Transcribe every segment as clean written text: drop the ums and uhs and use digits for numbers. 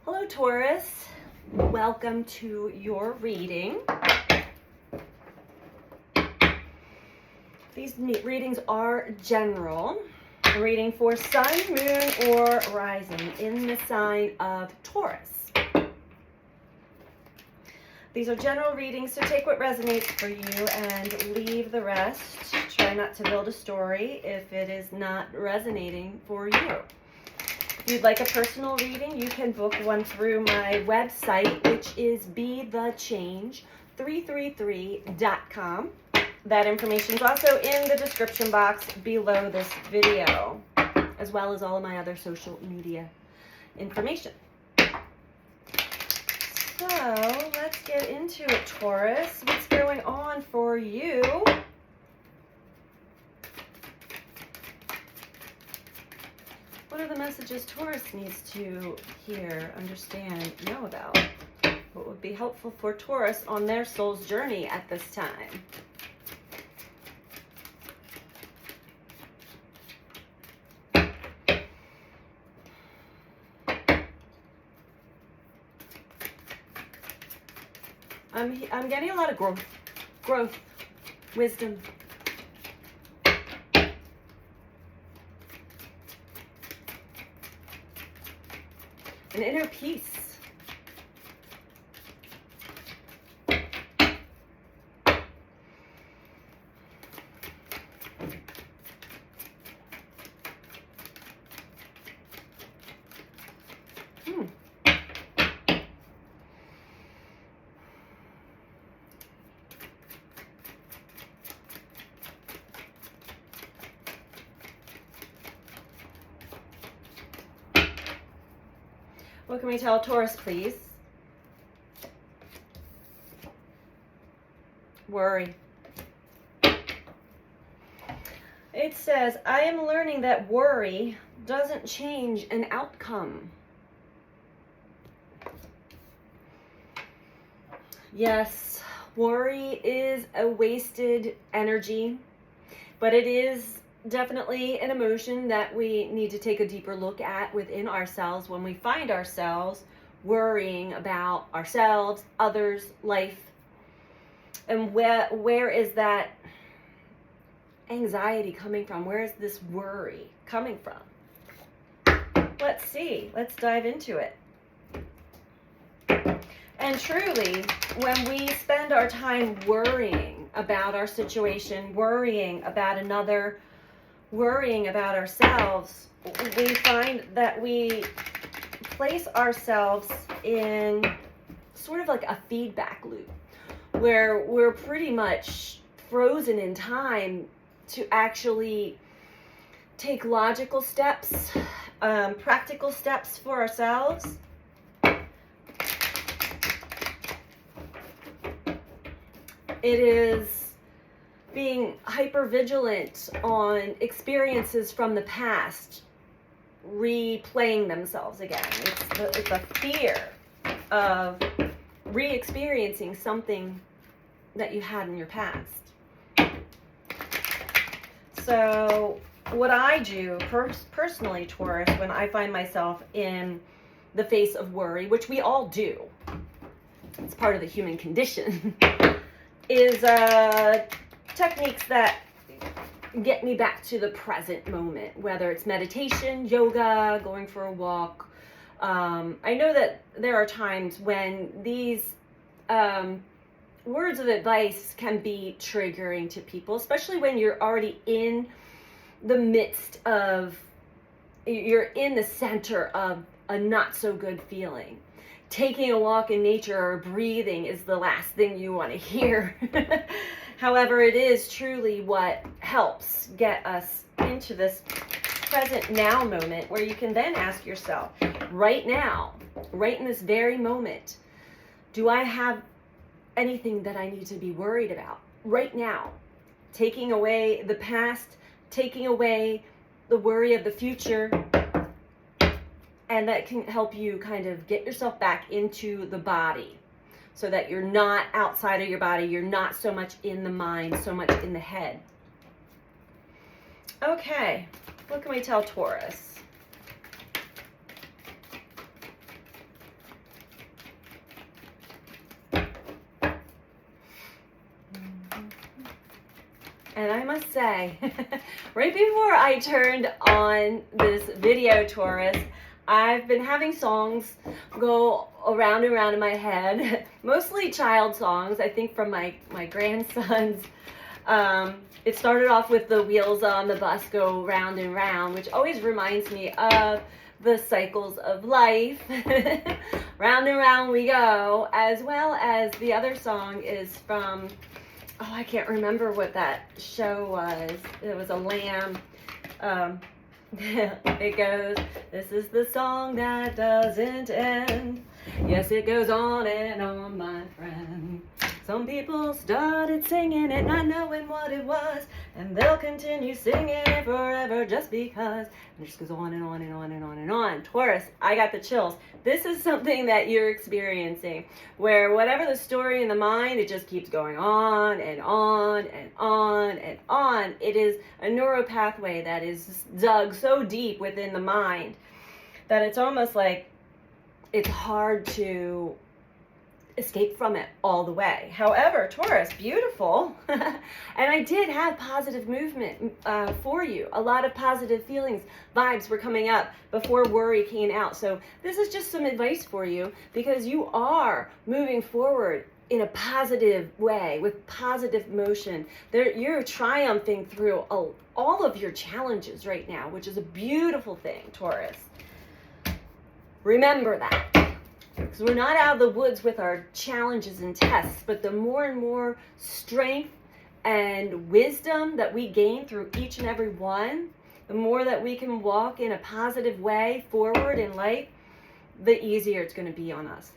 Hello, Taurus. Welcome to your reading. These readings are general. A reading for sun, moon, or rising in the sign of Taurus. These are general readings, so take what resonates for you and leave the rest. Try not to build a story if it is not resonating for you. If you'd like a personal reading, you can book one through my website, which is bechange333.com. That information is also in the description box below this video, as well as all of my other social media information. So let's get into it, Taurus. What's going on for you? What are the messages Taurus needs to hear, understand, know about? What would be helpful for Taurus on their soul's journey at this time? I'm getting a lot of growth, wisdom. An inner peace. What can we tell Taurus, please? Worry. It says, I am learning that worry doesn't change an outcome. Yes, worry is a wasted energy, but it is definitely an emotion that we need to take a deeper look at within ourselves when we find ourselves worrying about ourselves, others, life. And where is that anxiety coming from? Where is this worry coming from? Let's see. Let's dive into it. And truly, when we spend our time worrying about our situation, worrying about another, worrying about ourselves, we find that we place ourselves in sort of like a feedback loop where we're pretty much frozen in time to actually take logical steps, practical steps for ourselves. It is being hyper vigilant on experiences from the past, replaying themselves again. It's a fear of re-experiencing something that you had in your past. So what I do personally, Taurus, when I find myself in the face of worry, which we all do, it's part of the human condition, is techniques that get me back to the present moment, whether it's meditation, yoga, going for a walk. I know that there are times when these words of advice can be triggering to people, especially when you're already in the midst of, you're in the center of a not so good feeling. Taking a walk in nature or breathing is the last thing you want to hear. However, it is truly what helps get us into this present now moment where you can then ask yourself, right now, right in this very moment, do I have anything that I need to be worried about right now? Taking away the past, taking away the worry of the future, and that can help you kind of get yourself back into the body so that you're not outside of your body, you're not so much in the mind, so much in the head. Okay, what can we tell Taurus? And I must say, right before I turned on this video, Taurus, I've been having songs go around and around in my head, mostly child songs, I think from my grandsons. It started off with the wheels on the bus go round and round, which always reminds me of the cycles of life. Round and round we go, as well as the other song is from, oh, I can't remember what that show was. It was a lamb. It goes, this is the song that doesn't end. Yes, it goes on and on, my friend. Some people started singing it, not knowing what it was, and they'll continue singing it forever just because. And it just goes on and on and on and on and on. Taurus, I got the chills. This is something that you're experiencing, where whatever the story in the mind, it just keeps going on and on and on and on. It is a neural pathway that is dug so deep within the mind that it's almost like it's hard to escape from it all the way. However, Taurus, beautiful. And I did have positive movement for you. A lot of positive feelings, vibes were coming up before worry came out. So this is just some advice for you, because you are moving forward in a positive way with positive motion. You're triumphing through all of your challenges right now, which is a beautiful thing, Taurus. Remember that. Because we're not out of the woods with our challenges and tests, but the more and more strength and wisdom that we gain through each and every one, the more that we can walk in a positive way forward in life, the easier it's going to be on us.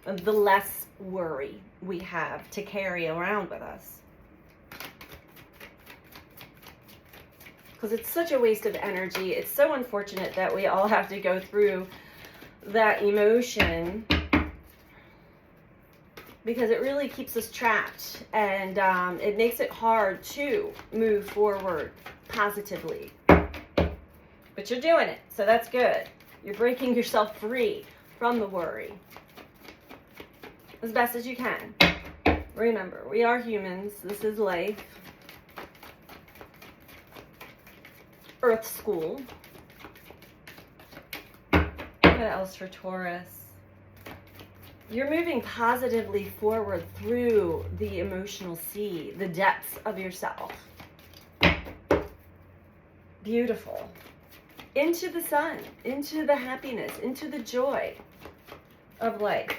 And the less worry we have to carry around with us. Because it's such a waste of energy. It's so unfortunate that we all have to go through that emotion, because it really keeps us trapped, and it makes it hard to move forward positively. But you're doing it, so that's good. You're breaking yourself free from the worry as best as you can. Remember, we are humans. This is life. Earth school. What else for Taurus? You're moving positively forward through the emotional sea, the depths of yourself. Beautiful. Into the sun, into the happiness, into the joy of life.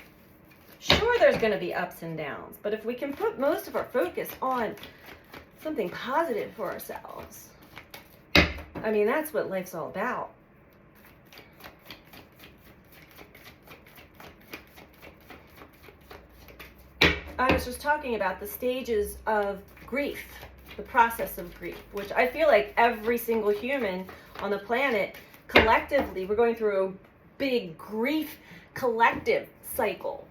Sure, there's going to be ups and downs, but if we can put most of our focus on something positive for ourselves, I mean, that's what life's all about. I was just talking about the stages of grief, the process of grief, which I feel like every single human on the planet, collectively, we're going through a big grief collective cycle.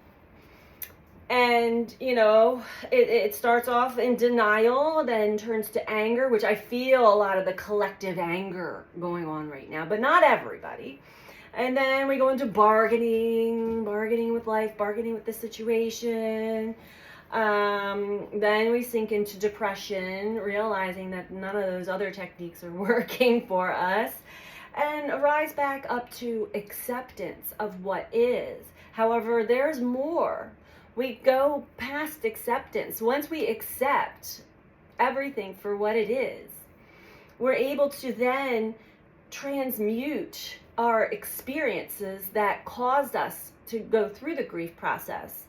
And, you know, it starts off in denial, then turns to anger, which I feel a lot of the collective anger going on right now, but not everybody. And then we go into bargaining with life, bargaining with the situation. Then we sink into depression, realizing that none of those other techniques are working for us, and rise back up to acceptance of what is. However, there's more. We go past acceptance. Once we accept everything for what it is, we're able to then transmute our experiences that caused us to go through the grief process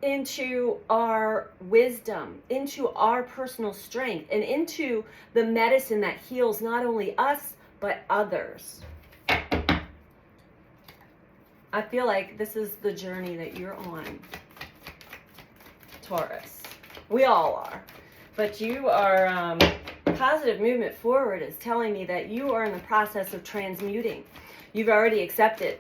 into our wisdom, into our personal strength, and into the medicine that heals not only us, but others. I feel like this is the journey that you're on, Taurus. We all are. But you are, positive movement forward is telling me that you are in the process of transmuting. You've already accepted.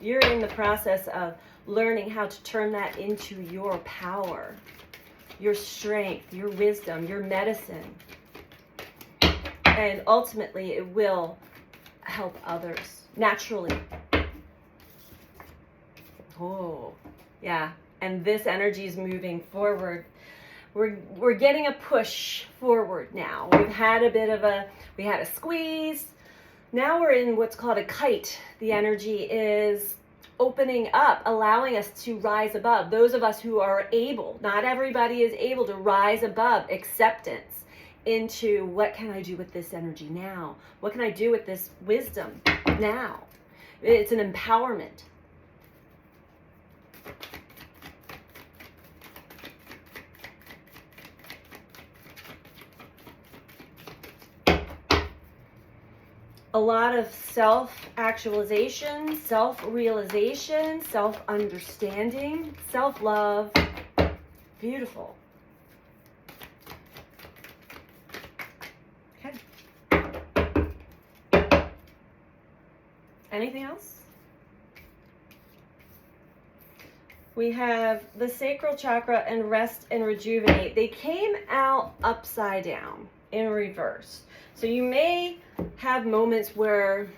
You're in the process of learning how to turn that into your power, your strength, your wisdom, your medicine. And ultimately, it will help others naturally. Oh, yeah. And this energy is moving forward We're getting a push forward now. We had a squeeze. Now we're in what's called a kite. The energy is opening up, allowing us to rise above. Those of us who are able, not everybody is able to rise above acceptance into what can I do with this energy now? What can I do with this wisdom now? It's an empowerment. A lot of self-actualization, self-realization, self-understanding, self-love. Beautiful. Okay. Anything else? We have the sacral chakra and rest and rejuvenate. They came out upside down in reverse. So you may have moments where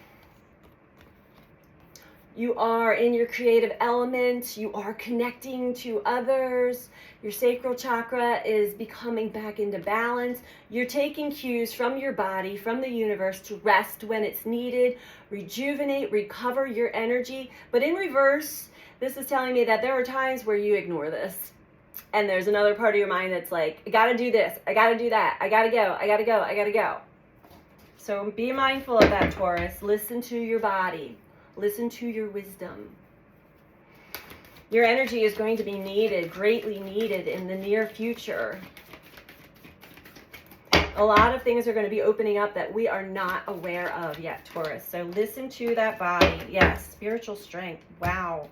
you are in your creative element, you are connecting to others, your sacral chakra is becoming back into balance, you're taking cues from your body, from the universe to rest when it's needed, rejuvenate, recover your energy. But in reverse, this is telling me that there are times where you ignore this. And there's another part of your mind that's like, I gotta do this, I gotta do that, I gotta go, I gotta go, I gotta go. So be mindful of that, Taurus. Listen to your body. Listen to your wisdom. Your energy is going to be needed, greatly needed in the near future. A lot of things are going to be opening up that we are not aware of yet, Taurus. So listen to that body. Yes, spiritual strength. Wow.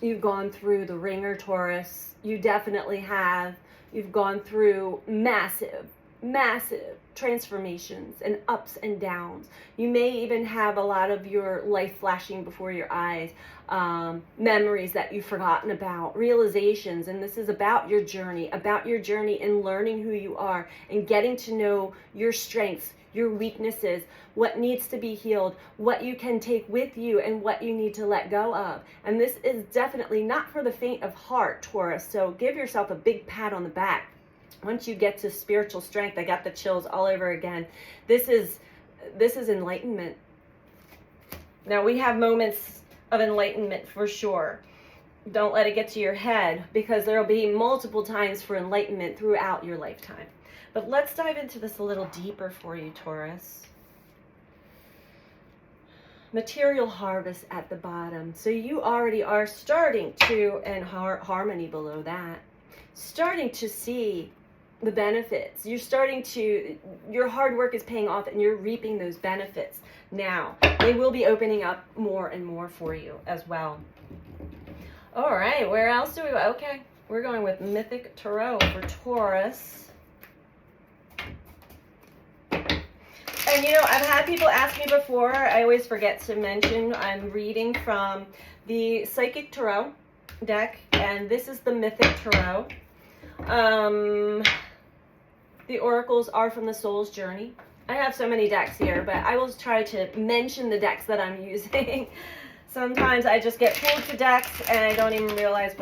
You've gone through the ringer, Taurus. You definitely have. You've gone through massive transformations and ups and downs. You may even have a lot of your life flashing before your eyes, memories that you've forgotten about, realizations. And this is about your journey in learning who you are and getting to know your strengths, your weaknesses, what needs to be healed, what you can take with you, and what you need to let go of. And this is definitely not for the faint of heart, Taurus. So give yourself a big pat on the back. Once you get to spiritual strength, I got the chills all over again. This is enlightenment. Now, we have moments of enlightenment for sure. Don't let it get to your head, because there will be multiple times for enlightenment throughout your lifetime. But let's dive into this a little deeper for you, Taurus. Material harvest at the bottom. So you already are starting to, and harmony below that, starting to see the benefits. You're starting to, your hard work is paying off and you're reaping those benefits now. They will be opening up more and more for you as well. All right, where else do we go? Okay, we're going with Mythic Tarot for Taurus. And you know, I've had people ask me before, I always forget to mention, I'm reading from the Psychic Tarot deck, and this is the Mythic Tarot. The oracles are from the Soul's Journey. I have so many decks here, but I will try to mention the decks that I'm using. Sometimes I just get pulled to decks and I don't even realize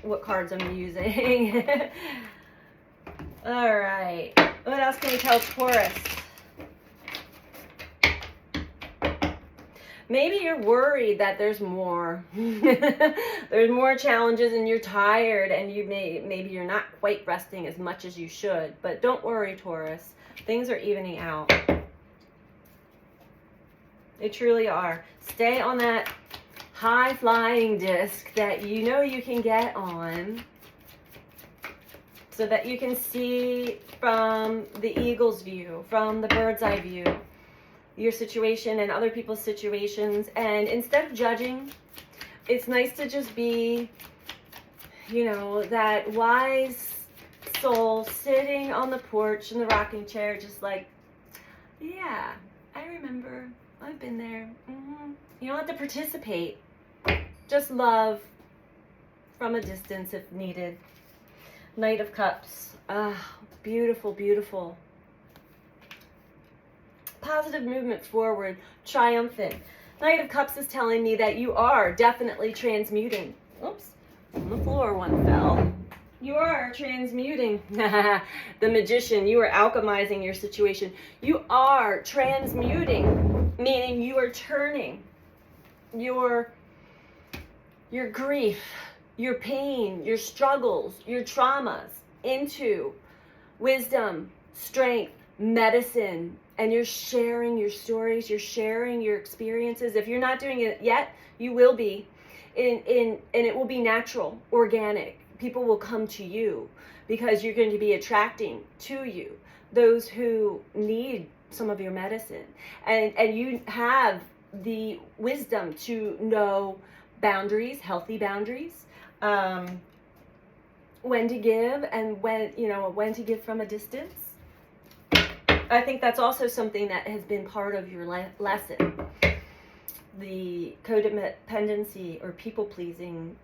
what cards I'm using. All right. What else can you tell Taurus? Maybe you're worried that there's more. There's more challenges and you're tired and maybe you're not quite resting as much as you should. But don't worry, Taurus. Things are evening out. They truly are. Stay on that high-flying disc that you know you can get on, so that you can see from the eagle's view, from the bird's eye view, your situation and other people's situations. And instead of judging, it's nice to just be, you know, that wise soul sitting on the porch in the rocking chair, just like, yeah, I remember, I've been there. You don't have to participate, just love from a distance if needed. Knight of Cups. Beautiful, beautiful. Positive movement forward, triumphant. Knight of Cups is telling me that you are definitely transmuting. Oops. On the floor, one fell. You are transmuting. The magician, you are alchemizing your situation. You are transmuting, meaning you are turning your grief, your pain, your struggles, your traumas into wisdom, strength, medicine, and you're sharing your stories, you're sharing your experiences. If you're not doing it yet, you will be. And it will be natural, organic. People will come to you because you're going to be attracting to you those who need some of your medicine. And you have the wisdom to know boundaries, healthy boundaries, when to give and when to give from a distance. I think that's also something that has been part of your lesson. The codependency or people-pleasing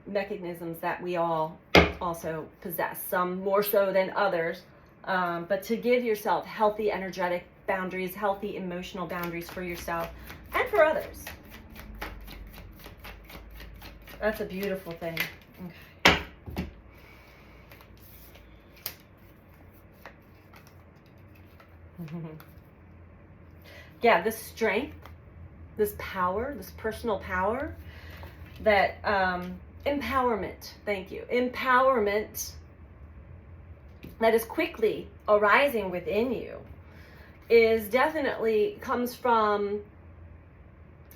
mechanisms that we all also possess, some more so than others, but to give yourself healthy energetic boundaries, healthy emotional boundaries for yourself and for others. That's a beautiful thing. Okay. Yeah, this strength, this power, this personal power, that empowerment, thank you, empowerment that is quickly arising within you is definitely comes from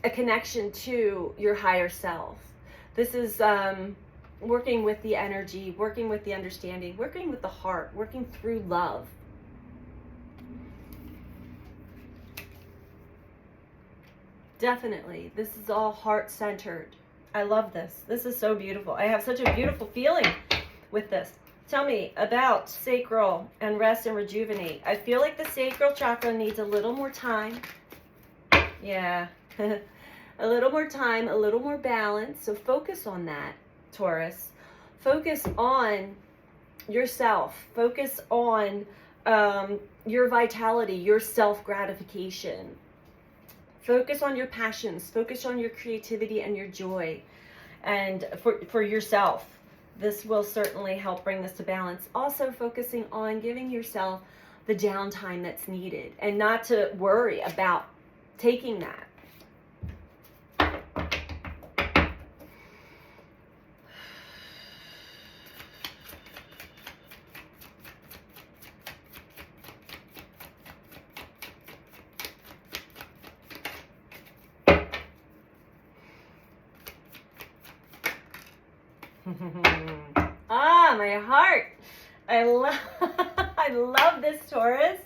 a connection to your higher self. This is working with the energy, working with the understanding, working with the heart, working through love. Definitely. This is all heart-centered. I love this. This is so beautiful. I have such a beautiful feeling with this. Tell me about sacral and rest and rejuvenate. I feel like the sacral chakra needs a little more time. Yeah. A little more time, a little more balance. So focus on that, Taurus. Focus on yourself. Focus on your vitality, your self-gratification. Focus on your passions, focus on your creativity and your joy. And for yourself, this will certainly help bring this to balance. Also focusing on giving yourself the downtime that's needed and not to worry about taking that. My heart. I love this, Taurus.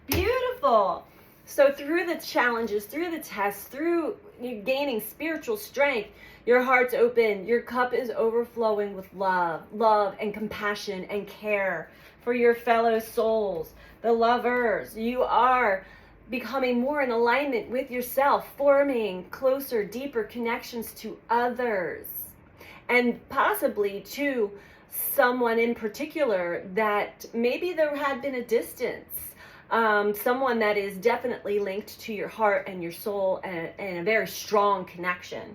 Beautiful. So through the challenges, through the tests, through you gaining spiritual strength, your heart's open, your cup is overflowing with love and compassion and care for your fellow souls, the lovers. You are becoming more in alignment with yourself, forming closer, deeper connections to others, and possibly to someone in particular that maybe there had been a distance, someone that is definitely linked to your heart and your soul and a very strong connection.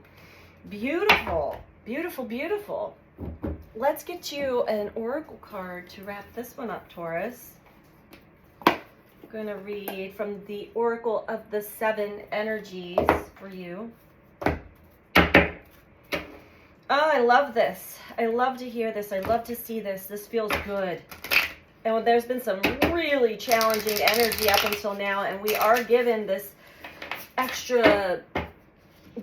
Beautiful, beautiful, beautiful. Let's get you an oracle card to wrap this one up, Taurus. I'm going to read from the Oracle of the Seven Energies for you. Oh, I love this. I love to hear this. I love to see this. This feels good. And there's been some really challenging energy up until now, and we are given this extra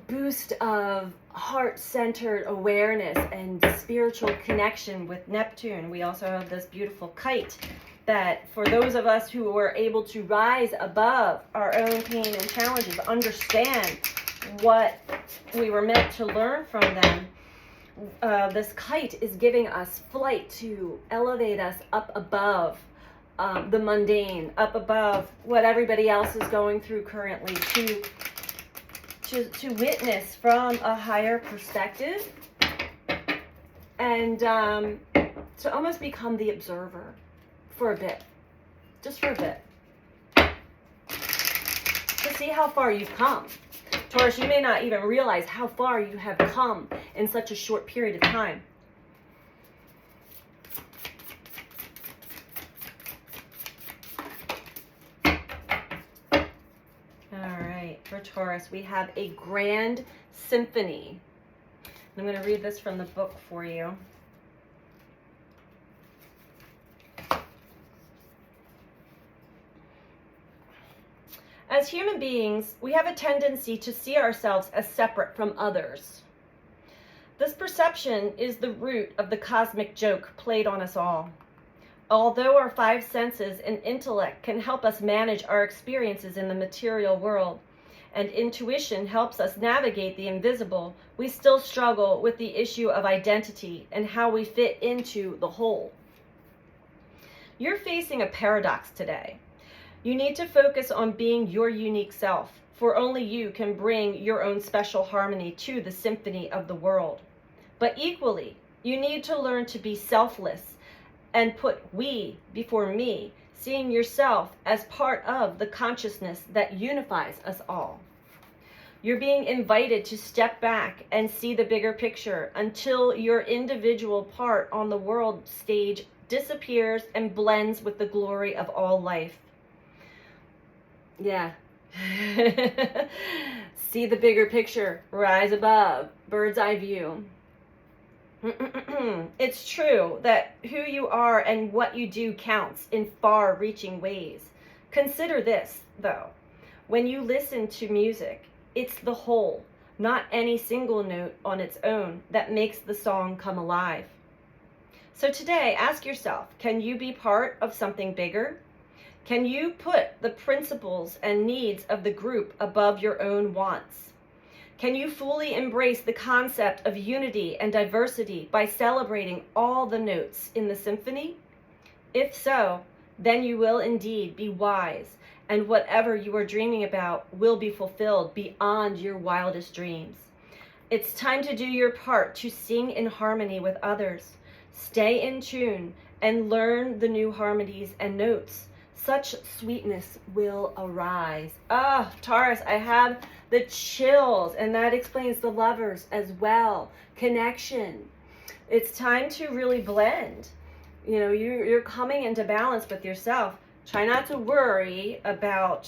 boost of heart-centered awareness and spiritual connection with Neptune. We also have this beautiful kite that for those of us who were able to rise above our own pain and challenges, understand what we were meant to learn from them, this kite is giving us flight to elevate us up above the mundane, up above what everybody else is going through currently, to witness from a higher perspective and to almost become the observer for a bit, just for a bit, to see how far you've come. Taurus, you may not even realize how far you have come in such a short period of time. for Taurus, we have a grand symphony. I'm going to read this from the book for you. As human beings, we have a tendency to see ourselves as separate from others. This perception is the root of the cosmic joke played on us all. Although our five senses and intellect can help us manage our experiences in the material world, and intuition helps us navigate the invisible, we still struggle with the issue of identity and how we fit into the whole. You're facing a paradox today. You need to focus on being your unique self, for only you can bring your own special harmony to the symphony of the world. But equally, you need to learn to be selfless and put we before me, seeing yourself as part of the consciousness that unifies us all. You're being invited to step back and see the bigger picture until your individual part on the world stage disappears and blends with the glory of all life. Yeah. See the bigger picture, rise above, bird's eye view. It's true that who you are and what you do counts in far-reaching ways. Consider this, though. When you listen to music, it's the whole, not any single note on its own, that makes the song come alive. So today, ask yourself, can you be part of something bigger? Can you put the principles and needs of the group above your own wants? Can you fully embrace the concept of unity and diversity by celebrating all the notes in the symphony? If so, then you will indeed be wise, and whatever you are dreaming about will be fulfilled beyond your wildest dreams. It's time to do your part to sing in harmony with others. Stay in tune and learn the new harmonies and notes. Such sweetness will arise. Ah, Taurus, I have the chills, and that explains the lovers as well. Connection. It's time to really blend. You know, you're coming into balance with yourself. Try not to worry about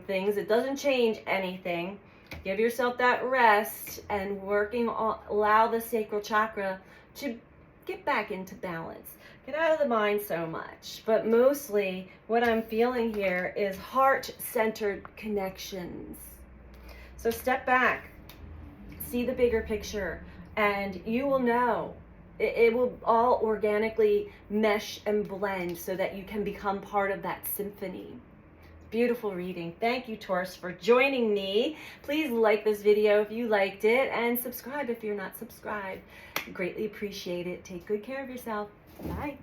things. It doesn't change anything. Give yourself that rest and allow the sacral chakra to get back into balance. Get out of the mind so much. But mostly what I'm feeling here is heart-centered connections. So step back, see the bigger picture, and you will know. It will all organically mesh and blend so that you can become part of that symphony. Beautiful reading. Thank you, Taurus, for joining me. Please like this video if you liked it, and subscribe if you're not subscribed. Greatly appreciate it. Take good care of yourself. Bye.